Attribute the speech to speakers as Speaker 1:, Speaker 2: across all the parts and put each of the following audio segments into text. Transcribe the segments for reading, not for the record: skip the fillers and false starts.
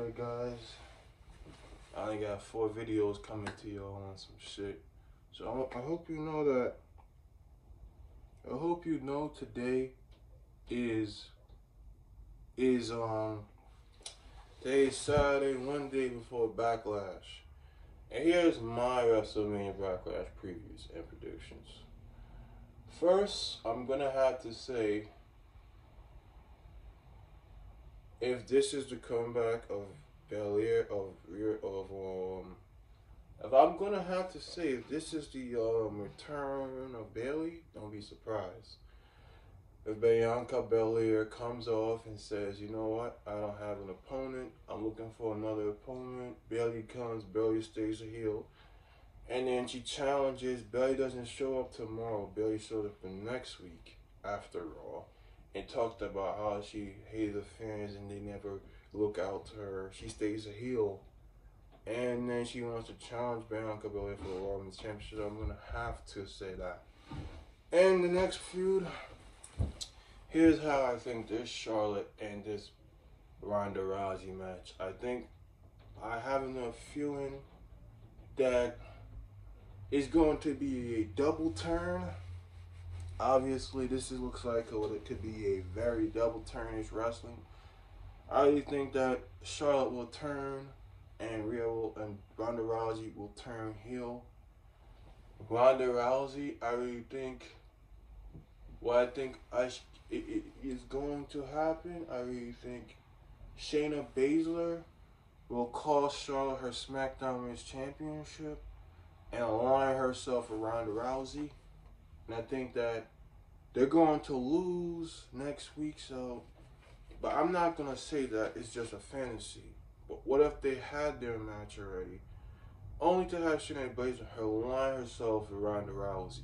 Speaker 1: there, guys. I only got 4 videos coming to y'all on some shit. So I hope you know that. I hope you know today is today is Saturday, one day before Backlash. And here's my WrestleMania Backlash previews and predictions. First, I'm gonna have to say, if this is the comeback of Belair, if I'm gonna have to say, if this is the return of Bayley, don't be surprised. If Bianca Belair comes off and says, you know what, I don't have an opponent, I'm looking for another opponent, Bayley comes, Bayley stays a heel, and then she challenges, Bayley doesn't show up tomorrow, Bayley showed up the next week after Raw, and talked about how she hated the fans and they never look out to her, she stays a heel, and then she wants to challenge Bianca Belair for the Raw Women's Championship. I'm going to have to say that. And the next feud, here's how I think this Charlotte and this Ronda Rousey match. I have enough feeling that it's going to be a double turn. Obviously, looks like it could be a very double turnish wrestling. I really think that Charlotte will turn and Ronda Rousey will turn heel. Ronda Rousey, I really think it is going to happen. I really think Shayna Baszler will cost Charlotte her SmackDown Women's Championship and align herself with Ronda Rousey. And I think that they're going to lose next week, but I'm not going to say that it's just a fantasy. But what if they had their match already, only to have Shayna Baszler align herself with Ronda Rousey,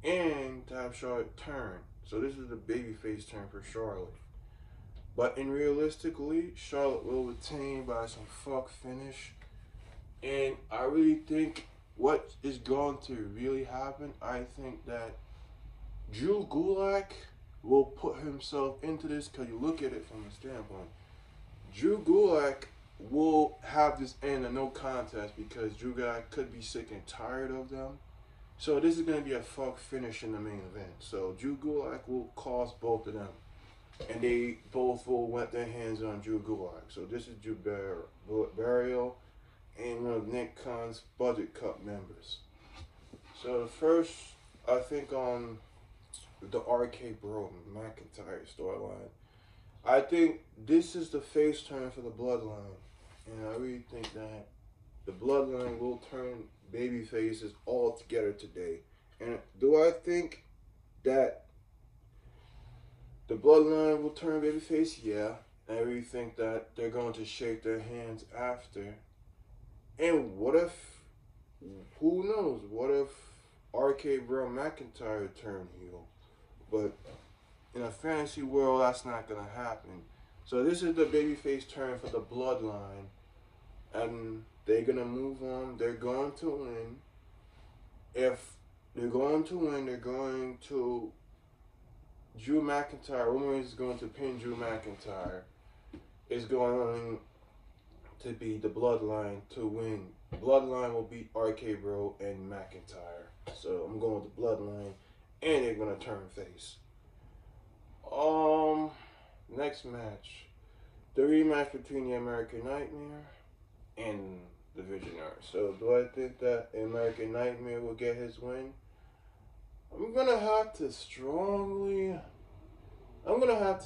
Speaker 1: and to have Charlotte turn. So this is the babyface turn for Charlotte. But realistically, Charlotte will retain by some fuck finish. And I really think what is going to really happen, I think that Drew Gulak will put himself into this, because you look at it from the standpoint. Drew Gulak will have this end a no contest because Drew Gulak could be sick and tired of them. So this is going to be a fuck finish in the main event. So Drew Gulak will cost both of them. And they both will wet their hands on Drew Gulak. So this is Drew Burial and one of Nick Khan's Budget Cup members. So the first, I think on the RK Bro McIntyre storyline, I think this is the face turn for the Bloodline. And I really think that the Bloodline will turn baby faces all together today. And do I think that the Bloodline will turn babyface? Yeah. I really think that they're going to shake their hands after. And what if, who knows, what if RK Bro McIntyre turned heel? But in a fantasy world, that's not going to happen. So this is the babyface turn for the Bloodline. And they're going to move on. They're going to win. If they're going to win, they're going to... Drew McIntyre, rumor is going to pin Drew McIntyre. It's going to be the Bloodline to win. Bloodline will beat RK Bro and McIntyre. So I'm going with the Bloodline. And they're going to turn face. Next match. The rematch between the American Nightmare and the Visionary. So do I think that American Nightmare will get his win? I'm going to have to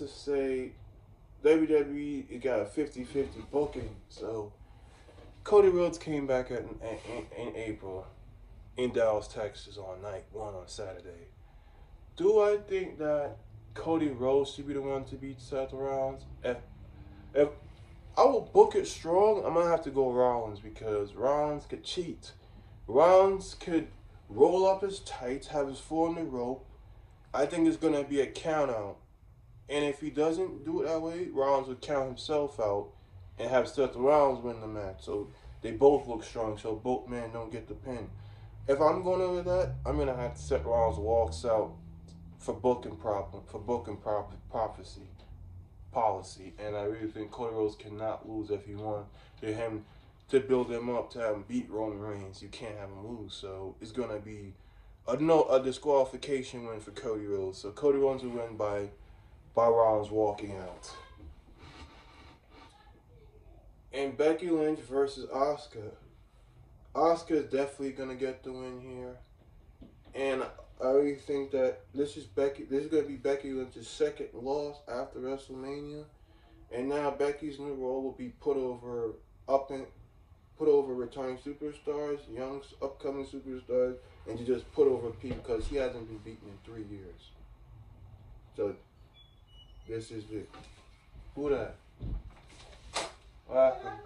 Speaker 1: say WWE, it got a 50-50 booking. So Cody Rhodes came back in April in Dallas, Texas on night 1 on Saturday. Do I think that Cody Rhodes should be the one to beat Seth Rollins? If I will book it strong, I'm going to have to go Rollins, because Rollins could cheat. Rollins could roll up his tights, have his foot on the rope. I think it's going to be a count out. And if he doesn't do it that way, Rollins would count himself out and have Seth Rollins win the match. So they both look strong, so both men don't get the pin. If I'm going over that, I'm going to have to Seth Rollins walks out for booking prophecy. policy, and I really think Cody Rhodes cannot lose if he wants him to build him up to have him beat Roman Reigns. You can't have him lose, so it's gonna be a disqualification win for Cody Rhodes. So Cody Rhodes will win by Rollins walking out. And Becky Lynch versus Asuka. Asuka is definitely gonna get the win here, and I really think that this is gonna be Becky Lynch's second loss after WrestleMania, and now Becky's new role will be put over returning superstars, young upcoming superstars, and to just put over people because he hasn't been beaten in 3 years. So this is it. Who that? What happened?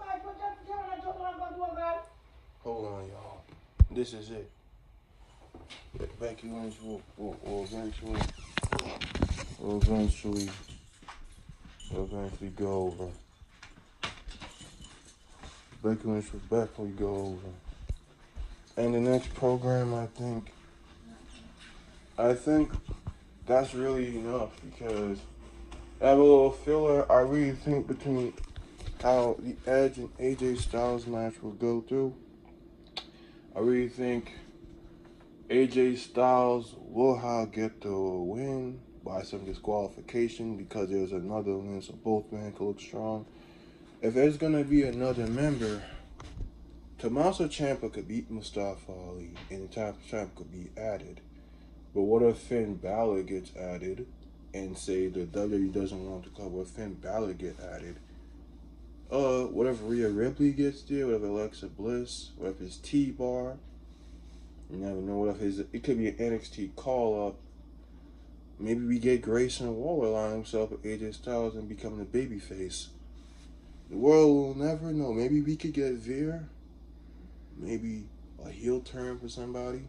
Speaker 1: Hold on, y'all. This is it. Becky Lynch will eventually go over. Becky Lynch will definitely go over. And the next program, I think that's really enough because I have a little filler. I really think between how the Edge and AJ Styles match will go through, I really think AJ Styles will get the win by some disqualification because there's another win, so both men can look strong. If there's gonna be another member, Tommaso Ciampa could beat Mustafa Ali, and Ciampa could be added. But what if Finn Balor gets added, and say the WWE doesn't want to cover? What if Finn Balor get added? What if Rhea Ripley gets there? What if Alexa Bliss? What if it's T-Bar? You never know. What if it could be an NXT call-up? Maybe we get Grayson Waller lining himself with AJ Styles and becoming a babyface. The world will never know. Maybe we could get Veer. Maybe a heel turn for somebody.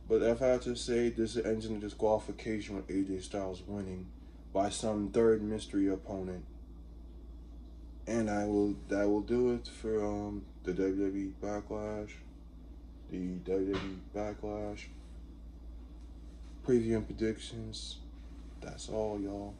Speaker 1: But if I had to say, this ends in a disqualification with AJ Styles winning by some third mystery opponent. And that will do it for the WWE Backlash. The WWE Backlash preview and predictions. That's all, y'all.